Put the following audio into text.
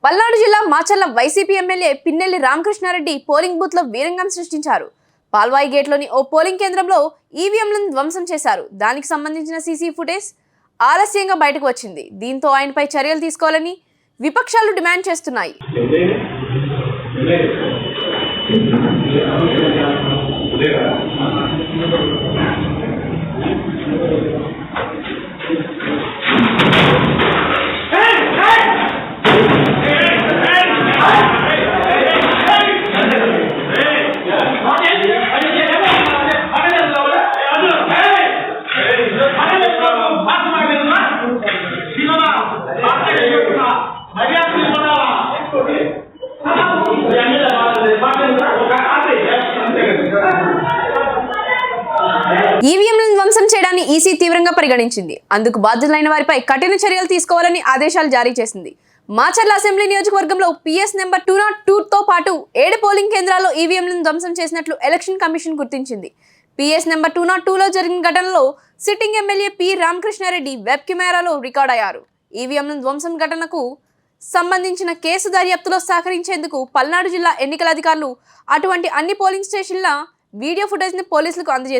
పల్నాడు జిల్లా Macherla YCP MLA Pinnelli Ramakrishna Reddy polling booth లో వీరంగం సృష్టించారు. పాల్వాయి గేట్లోని ఓ పోలింగ్ కేంద్రంలో ఈవీఎంలను ధ్వంసం చేశారు. దానికి సంబంధించిన సీసీ ఫుటేజ్ ఆలస్యంగా బయటకు వచ్చింది. దీంతో ఆయనపై చర్యలు తీసుకోవాలని విపక్షాలు డిమాండ్ చేస్తున్నాయి. ఈవీఎంలను ధ్వంసం చేయడాన్ని ఈసీ తీవ్రంగా పరిగణించింది. అందుకు బాధ్యులైన వారిపై కఠిన చర్యలు తీసుకోవాలని ఆదేశాలు జారీ చేసింది. మాచర్ల అసెంబ్లీ నియోజకవర్గంలో పిఎస్ నెంబర్ 202తో పాటు 7 పోలింగ్ కేంద్రాల్లో ఈవీఎంలను ధ్వంసం చేసినట్లు ఎలక్షన్ కమిషన్ గుర్తించింది. పిఎస్ నెంబర్ 202లో జరిగిన ఘటనలో sitting MLA P Ramakrishna Reddy web కెమెరాలో రికార్డ్ అయ్యారు. ఈవీఎంలను ధ్వంసం ఘటనకు సంబంధించిన కేసు దర్యాప్తులో సహకరించేందుకు పల్నాడు జిల్లా ఎన్నికల అధికారులు అటువంటి అన్ని పోలింగ్ స్టేషన్ల వీడియో ఫుటేజ్ని పోలీసులకు అందజేశారు.